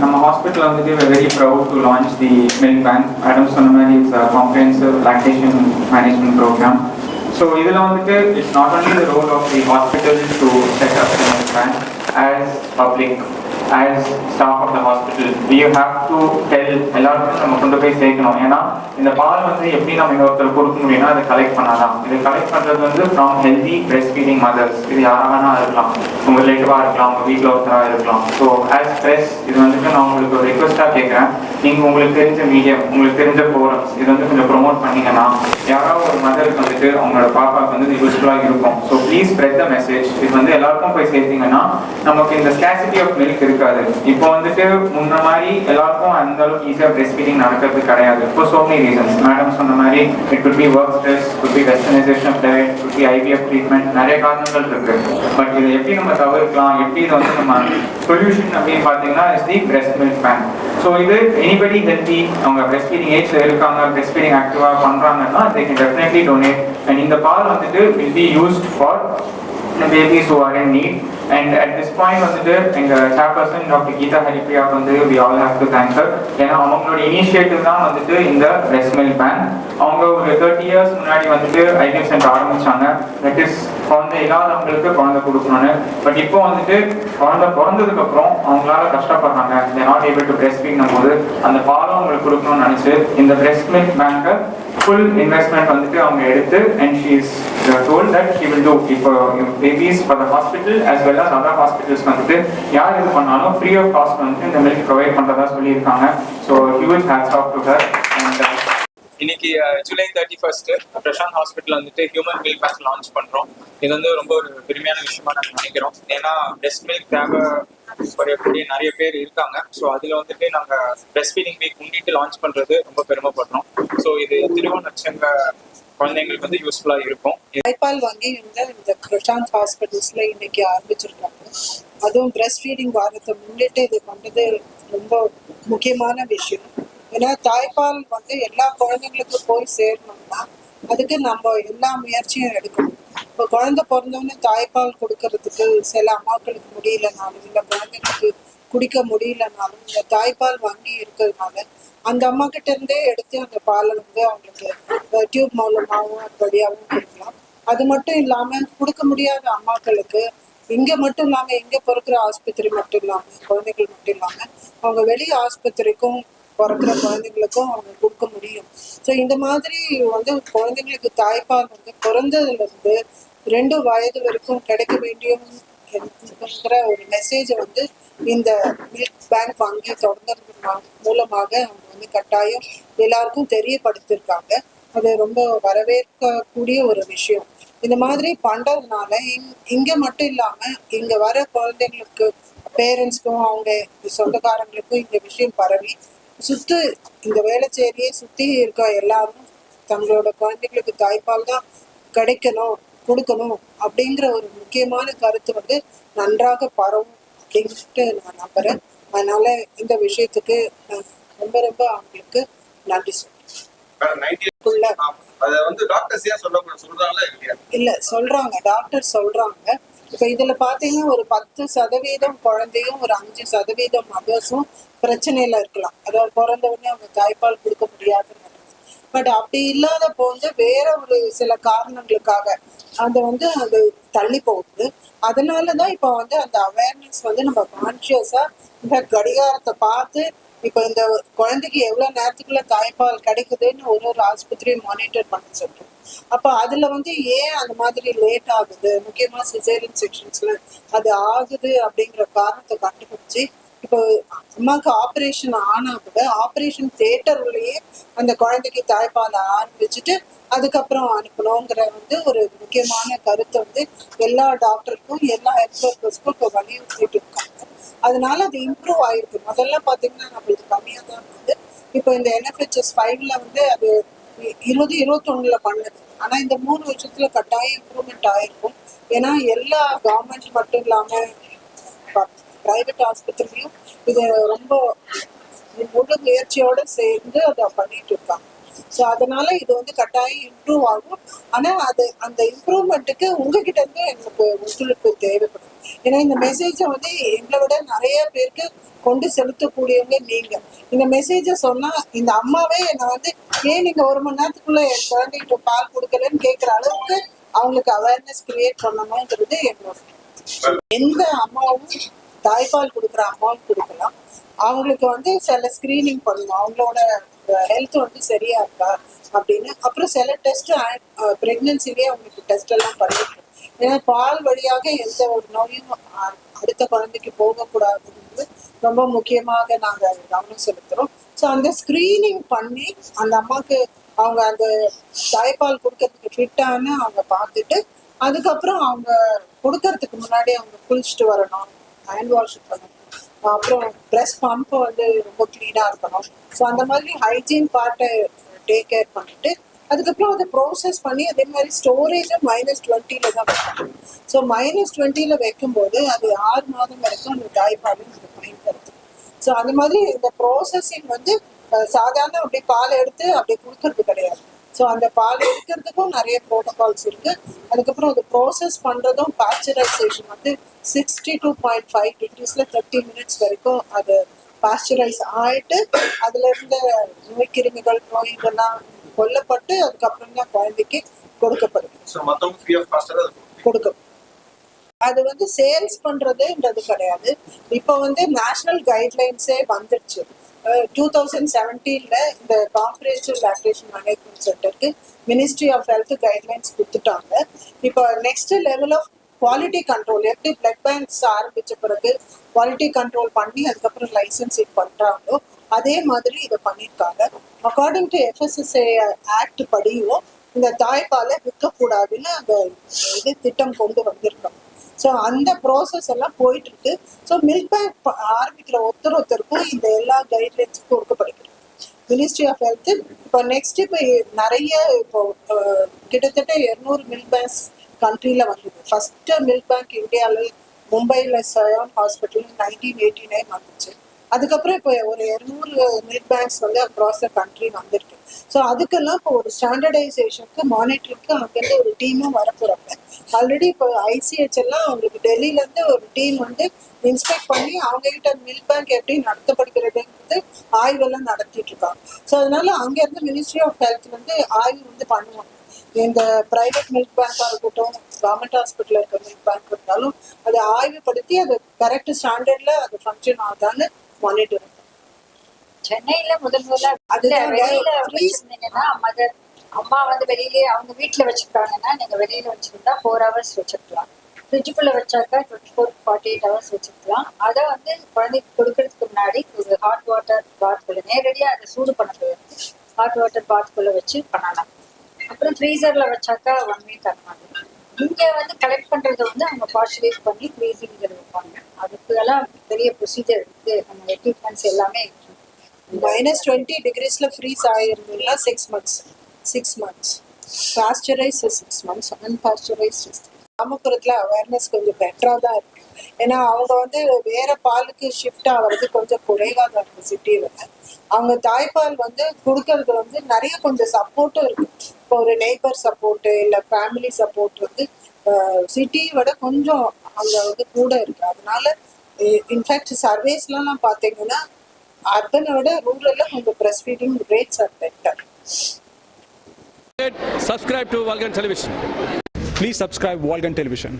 நம்ம ஹாஸ்பிட்டல் வந்துட்டு very proud to launch the milk bank. Madam சொன்ன மாதிரி it's comprehensive lactation management programme. So இதில் வந்துட்டு it's not only the role of the hospital to set up the milk bank. As public, as staff of the hospital, we have to tell எல்லாருக்கும் நம்ம கொண்டு போய் சேர்க்கணும். ஏன்னா இந்த பால் வந்து எப்படி நம்ம இன்னொருத்தர் கொடுக்க முடியும்னா அதை கலெக்ட் பண்ணலாம். இதை கலெக்ட் பண்ணுறது வந்து from healthy breastfeeding mothers. இது யாராக இருக்கலாம், உங்க ரிலேட்டிவாக இருக்கலாம், உங்கள் வீட்டில் ஒருத்தராக இருக்கலாம். ஸோ ஆஸ் ப்ரெஸ் இது வந்துட்டு நான் உங்களுக்கு ஒரு ரிக்வஸ்ட்டாக கேட்குறேன். நீங்கள் உங்களுக்கு தெரிஞ்ச மீடியம், உங்களுக்கு தெரிஞ்ச ஃபோரம்ஸ் இது வந்து கொஞ்சம் ப்ரொமோட் பண்ணிங்கன்னா யாராவது ஒரு மதருக்கு வந்துட்டு அவங்களோட பாப்பாவுக்கு வந்து யூஸ்ஃபுல்லாக இருக்கும். So please spread the message. இது வந்து எல்லாருக்கும் போய் சேர்த்தீங்கன்னா நமக்கு இந்த ஸ்கேசிட்டி ஆஃப் மில்க் இருக்காது. இப்போ வந்துட்டு முன்ன மாதிரி எல்லாருக்கும் அந்த அளவுக்கு ஈஸியாக பிரெஸ்ட் ஃபீடிங் நடக்கிறது கிடையாது. இப்போ சோ மெனி ரீசன்ஸ். மேடம் சொன்ன மாதிரி it could be work stress, could be westernisation of diet, could be IVF treatment, நிறைய காரணங்கள் இருக்கு. பட் இதை எப்படி நம்ம தவிர்க்கலாம், எப்படி இதை வந்து நம்ம சொல்யூஷன் அப்படின்னு பார்த்தீங்கன்னா is the breast milk bank. So இது எனிபடி ஹெல்தி, அவங்க பிரெஸ்ட் ஃபீடிங் ஏஜ்ல இருக்காங்க, பிரெஸ்ட் ஃபீடிங் ஆக்டிவாக பண்ணுறாங்கன்னா they can definitely donate. and இந்த பால் வந்துட்டு will be used for the babies who are in need. and at this point வந்துட்டு எங்க chairperson டாக்டர் கீதா ஹரிப்ரியா வந்து we all have to thank her. ஏன்னா அவங்களோட இனிஷியேட்டிவ் தான் வந்துட்டு இந்த பிரெஸ்ட் மில்க் பேங்க். அவங்க ஒரு 30 years முன்னாடி வந்துட்டு ஐவிஎஃப் சென்டர் ஆரம்பிச்சாங்க. தட் இஸ் குழந்தை இல்லாதவங்களுக்கு குழந்தை கொடுக்கணும்னு. பட் இப்போ வந்துட்டு குழந்தை பிறந்ததுக்கு அப்புறம் அவங்களால கஷ்டப்படுறாங்க, they not able to breast feed போது அந்த பாலும் அவங்களுக்கு கொடுக்கணும்னு நினைச்சு இந்த பிரெஸ்ட் மில்க் பேங்கை ஃபுல் இன்வெஸ்ட்மெண்ட் வந்துட்டு அவங்க எடுத்து and she is told that she will do இப்போ babies for the hospital as well as other hospitals வந்துட்டு யார் இது பண்ணாலும் ஃப்ரீ ஆஃப் காஸ்ட் வந்துட்டு இந்த மில்க் ப்ரொவைட் பண்றதா சொல்லியிருக்காங்க. So huge hats off to her. and இன்னைக்கு ஜூலை 31 பிரசாந்த் ஹாஸ்பிட்டல் வந்துட்டு ஹியூமன் மில்க் பேங்க் லான்ச் பண்றோம். இது வந்து ரொம்ப ஒரு பெருமையான விஷயமா நாங்கள் நினைக்கிறோம். ஏன்னா பிரெஸ்ட் மில்க் தேவைப்படக்கூடிய நிறைய பேர் இருக்காங்க. ஸோ அதில் வந்துட்டு நாங்கள் பிரெஸ்ட் ஃபீடிங் வீக் முன்னிட்டு லான்ச் பண்றது ரொம்ப பெருமைப்படுறோம். ஸோ இது திருவண்ணச்சங்க குழந்தைங்களுக்கு வந்து யூஸ்ஃபுல்லா இருக்கும். தாய்ப்பால் வங்கி இந்த பிரசாந்த் ஹாஸ்பிட்டல்ஸ்ல இன்னைக்கு ஆரம்பிச்சிருக்காங்க. அதுவும் பிரெஸ்ட் ஃபீடிங் வாரத்தை முன்னிட்டு இது பண்றது ரொம்ப முக்கியமான விஷயம். ஏன்னா தாய்ப்பால் வந்து எல்லா குழந்தைங்களுக்கும் போய் சேரணும்னா அதுக்கு நம்ம எல்லா முயற்சியும் எடுக்கணும். இப்போ குழந்தை பிறந்தவொடனே தாய்ப்பால் கொடுக்கறதுக்கு சில அம்மாக்களுக்கு முடியலனாலும் இல்லை குழந்தைங்களுக்கு குடிக்க முடியலனாலும் இந்த தாய்ப்பால் வங்கி இருக்கிறதுனால அந்த அம்மா கிட்ட இருந்தே எடுத்து அந்த பாலை வந்து அவங்களுக்கு டியூப் மூலமாகவும் வழியாகவும் கொடுக்கலாம். அது மட்டும் இல்லாம கொடுக்க முடியாத அம்மாக்களுக்கு இங்க மட்டும் இல்லாம இங்க பிறக்கிற ஆஸ்பத்திரி மட்டும் இல்லாம குழந்தைகள் மட்டும் இல்லாம அவங்க வெளி ஆஸ்பத்திரிக்கும் பிறக்கிற குழந்தைங்களுக்கும் அவங்க கொடுக்க முடியும். ஸோ இந்த மாதிரி வந்து குழந்தைங்களுக்கு தாய்ப்பால் வந்து பிறந்ததுல இருந்து 2 வயது வரைக்கும் கிடைக்க வேண்டிய ஒரு மெசேஜை வந்து இந்த மில்க் பேங்க் வங்கி தொடங்குறது மூலமாக அவங்க வந்து கட்டாயம் எல்லாருக்கும் தெரியப்படுத்திருக்காங்க. அது ரொம்ப வரவேற்கக்கூடிய ஒரு விஷயம். இந்த மாதிரி பண்றதுனால இங்க மட்டும் இல்லாம இங்க வர குழந்தைங்களுக்கு பேரண்ட்ஸ்க்கும் அவங்க சொந்தக்காரங்களுக்கும் இந்த விஷயம் பரவி சுத்து இந்த வேளச்சேரியை சுத்தி இருக்க எல்லாரும் தங்களோட குழந்தைங்களுக்கு தாய்ப்பால் தான் கிடைக்கணும் கொடுக்கணும் அப்படிங்கிற ஒரு முக்கியமான கருத்து வந்து நன்றாக பரவும் அப்படின்ட்டு நான் நம்புறேன். அதனால இந்த விஷயத்துக்கு ரொம்ப ரொம்ப அவங்களுக்கு நன்றி இல்ல சொல்றாங்க டாக்டர் சொல்றாங்க. இப்ப இதுல பாத்தீங்கன்னா ஒரு 10% குழந்தையும் ஒரு 5% மதர்ஸும் பிரச்சனையில இருக்கலாம். அதாவது பிறந்த உடனே அவங்க தாய்ப்பால் கொடுக்க முடியாது. பட் அப்படி இல்லாதப்போ வந்து வேற ஒரு சில காரணங்களுக்காக அது வந்து அது தள்ளி போகுது. அதனாலதான் இப்ப வந்து அந்த அவேர்னஸ் வந்து நம்ம கான்சியஸா இந்த கடிகாரத்தை பார்த்து இப்ப இந்த குழந்தைக்கு எவ்வளவு நேரத்துக்குள்ள தாய்ப்பால் கிடைக்குதுன்னு ஒரு ஆஸ்பத்திரியும் மானிட்டர் பண்ண சொல்றோம். அப்ப அதுல வந்து ஏன் அந்த மாதிரி லேட் ஆகுது, முக்கியமா சிசேரியன் செக்ஷன்ஸ்ல அது ஆகுது அப்படிங்கிற காரணத்தை கண்டுபிடிச்சு இப்போ அம்மாவுக்கு ஆப்ரேஷன் ஆனா கூட ஆப்ரேஷன் தியேட்டர்லயே அந்த குழந்தைக்கு தாய்ப்பால் ஆரம்பிச்சுட்டு அதுக்கப்புறம் அனுப்பணுங்கிற வந்து ஒரு முக்கியமான கருத்தை வந்து எல்லா டாக்டருக்கும் எல்லா ஹெல்த் ஒர்க்கர்ஸ்க்கும் இப்போ வலியுறுத்திட்டு இருக்காங்க. அதனால அது இம்ப்ரூவ் ஆயிருக்கு. முதல்ல பாத்தீங்கன்னா நம்மளுக்கு கம்மியா தான் இருந்தது. இப்போ இந்த NFHS 5ல வந்து அது 2021 பண்ணுது. ஆனா இந்த 3 வருஷத்துல கட்டாயம் இம்ப்ரூவ்மெண்ட் ஆயிருக்கும். ஏன்னா எல்லா கவர்மெண்ட் மட்டும் இல்லாம பிரைவேட் ஆஸ்பத்திரியும் இது ரொம்ப முழு முயற்சியோட சேர்ந்து அதை பண்ணிட்டு இருக்காங்க. ஸோ அதனால இது வந்து கட்டாயம் இம்ப்ரூவ் ஆகும். ஆனா அது அந்த இம்ப்ரூவ்மெண்ட்டுக்கு உங்ககிட்ட இருந்து எங்களுக்கு ஒத்துழைப்பு தேவைப்படும். ஏன்னா இந்த மெசேஜை வந்து எங்களை விட நிறைய பேருக்கு கொண்டு செலுத்தக்கூடியவங்க நீங்க. இந்த மெசேஜை சொன்னா இந்த அம்மாவே என்னை வந்து ஏன் நீங்க 1 மணி நேரத்துக்குள்ள என் குழந்தைகிட்ட பால் கொடுக்கலன்னு கேட்குற அளவுக்கு அவங்களுக்கு அவேர்னஸ் கிரியேட் பண்ணணுங்கிறது என்னோட. எந்த அம்மாவும் தாய்ப்பால் கொடுக்குற அம்மாவும் கொடுக்கலாம். அவங்களுக்கு வந்து சில ஸ்கிரீனிங் பண்ணணும், அவங்களோட ஹெல்த் வந்து சரியா இருக்கா அப்படின்னு. அப்புறம் சில டெஸ்ட் பிரெக்னன்சிலேயே அவங்களுக்கு டெஸ்ட் எல்லாம் பண்ணிருக்கோம். ஏன்னா பால் வழியாக எந்த ஒரு நோயும் அடுத்த குழந்தைக்கு போகக்கூடாதுன்னு ரொம்ப முக்கியமாக நாங்கள் கவனம் செலுத்துறோம். ஸோ அந்த ஸ்கிரீனிங் பண்ணி அந்த அம்மாவுக்கு அவங்க அந்த தாய்ப்பால் கொடுக்கறதுக்கு ஃபிட்டான அவங்க பார்த்துட்டு அதுக்கப்புறம் அவங்க கொடுக்கறதுக்கு முன்னாடி அவங்க குளிச்சுட்டு வரணும், ஹேண்ட் வாஷ் பண்ணணும், அப்புறம் ப்ரெஸ் பம்ப் வந்து ரொம்ப க்ளீனாக இருக்கணும். ஸோ அந்த மாதிரி ஹைஜீன் பார்ட்டை டேக் கேர் பண்ணிட்டு அதுக்கப்புறம் அதை ப்ரோசஸ் பண்ணி அதே மாதிரி ஸ்டோரேஜும் -20 தான் வைக்கணும். ஸோ -20 வைக்கும்போது அது 6 மாதம் வரைக்கும் அந்த தாய்ப்பாலும் நம்ம பயன்படுத்தும். ஸோ அந்த மாதிரி இந்த ப்ரோசஸிங் வந்து சாதாரண அப்படி பால் எடுத்து அப்படி கொடுக்கறது கிடையாது. ஸோ அந்த பால் எடுக்கிறதுக்கும் நிறைய ப்ரோட்டோகால்ஸ் இருக்கு. அதுக்கப்புறம் அது ப்ரோசஸ் பண்றதும் பாஸ்சரைசேஷன் வந்து 62.5 டிகிரிஸ்ல 30 மினிட்ஸ் வரைக்கும் அது பாஸ்சரைஸ் ஆயிட்டு அதுல இருந்த நோய்க்கிருமிகள் நோய் இதெல்லாம் கொல்லப்பட்டு அதுக்கப்புறம் தான் குழந்தைக்கு கொடுக்கப்படுது. கொடுக்கும். அது வந்து சேல்ஸ் பண்றதுன்றது கிடையாது. இப்போ வந்து நேஷனல் கைட்லைன்ஸே வந்துருச்சு. 2017 இந்த காம்ப்ரிஹென்சிவ் லாக்டேஷன் மேனேஜ்மெண்ட் சென்டருக்கு மினிஸ்ட்ரி ஆஃப் ஹெல்த் கைட்லைன்ஸ் கொடுத்துட்டாங்க. இப்போ next level of quality control எப்படி பிளட் பேங்க்ஸ் ஆரம்பிச்ச பிறகு குவாலிட்டி கண்ட்ரோல் பண்ணி அதுக்கப்புறம் லைசன்சிங் பண்றாங்களோ அதே மாதிரி இதை பண்ணியிருக்காங்க. அக்கார்டிங் டு FSSAI ஆக்ட் படியும் இந்த தாய்ப்பாலை விற்கக்கூடாதுன்னு அந்த இது திட்டம் கொண்டு வந்திருக்காங்க. ஸோ அந்த ப்ராசஸ் எல்லாம் போயிட்டு இருக்கு. ஸோ மில்க் பேங்க் ஆரம்பிக்கிற ஒருத்தருக்கும் இந்த எல்லா கைட்லைன்ஸும் கொடுக்கப்படுகிறது மினிஸ்ட்ரி ஆஃப் ஹெல்த். இப்போ நெக்ஸ்ட் இப்போ நிறைய இப்போ கிட்டத்தட்ட 200 மில்க் பேங்க்ஸ் கண்ட்ரியில் வந்தது. ஃபர்ஸ்ட் மில்க் பேங்க் இந்தியாவில் மும்பையில் சயாம் ஹாஸ்பிட்டல் 1989 வந்துச்சு. அதுக்கப்புறம் இப்போ ஒரு 200 மில்க் பேங்க்ஸ் வந்து அக்ராஸ் த கண்ட்ரி வந்திருக்கு. ஸோ அதுக்கெல்லாம் இப்போ ஒரு ஸ்டாண்டர்டைசேஷனுக்கு மானிட்டரிங்க்கு அங்கேருந்து ஒரு டீமும் வரப்போறாங்க. ஆல்ரெடி இப்போ ICH எல்லாம் அவங்களுக்கு டெல்லியிலேருந்து ஒரு டீம் வந்து இன்ஸ்பெக்ட் பண்ணி அவங்க கிட்ட மில்க் பேங்க் எப்படி நடத்தப்படுகிறதுன்றது ஆய்வெல்லாம் நடத்திட்டு இருக்காங்க. ஸோ அதனால அங்கேருந்து மினிஸ்ட்ரி ஆஃப் ஹெல்த் வந்து ஆய்வு வந்து பண்ணுவாங்க. இந்த பிரைவேட் மில்க் பேங்காக இருக்கட்டும், கவர்மெண்ட் ஹாஸ்பிட்டல் இருக்க மில்க் பேங்க் இருந்தாலும் அதை ஆய்வுபடுத்தி அது கரெக்ட் ஸ்டாண்டர்ட்ல அது ஃபங்க்ஷன் ஆகுதான்னு மானிட்டர். சென்னையில முதல்ல அதுல வெளியில வச்சிருந்தீங்கன்னா அம்மா வந்து வெளியிலேயே அவங்க வீட்டுல வச்சிருக்காங்கன்னா நீங்க வெளியில வச்சிருந்தா 4 hours வச்சிருக்கலாம். ஃப்ரிட்ஜுக்குள்ள வச்சாக்கா 24-48 hours வச்சிருக்கலாம். அதை வந்து குழந்தைக்கு கொடுக்கறதுக்கு முன்னாடி ஒரு ஹாட் வாட்டர் பாத்குள்ள நேரடியா அதை சூடு பண்ண ஹாட் வாட்டர் பாத்குள்ள வச்சு பண்ணலாம். அப்புறம் ஃப்ரீசர்ல வச்சாக்கா 1 week அந்த மாதிரி. இங்க வந்து கலெக்ட் பண்றது வந்து அவங்க பார்சலைஸ் பண்ணி ஃப்ரீசிங் வைப்பாங்க. அதுக்கு எல்லாம் பெரிய ப்ரொசீஜர் இருக்கு. நம்ம எக்யூப்மெண்ட்ஸ் எல்லாமே இருக்கு. -20 டிகிரிஸ்ல freeze ஆயிருந்தீங்கன்னா 6 months pasteurise 6 months அன்பாஸ்டரைஸ். கிராமப்புறத்துல awareness கொஞ்சம் பெட்டரா தான் இருக்கு. ஏன்னா அவங்க வந்து வேற பாலுக்கு ஷிஃப்ட் ஆகிறது கொஞ்சம் குறைவா தான் இருக்கு சிட்டியில. அவங்க தாய்ப்பால் வந்து கொடுக்கறது வந்து நிறைய கொஞ்சம் சப்போர்ட்டும் இருக்கு. இப்போ ஒரு நெய்பர் சப்போர்ட் இல்லை ஃபேமிலி சப்போர்ட் வந்து சிட்டியை விட கொஞ்சம் அங்க வந்து கூட இருக்கு. அதனால இன்ஃபேக்ட் சர்வேஸ்லாம் பார்த்தீங்கன்னா அர்பனை விட ரூரல்ல கொஞ்சம் breast feeding rates are better. Subscribe to Vulcan Television. Please subscribe Vulcan Television.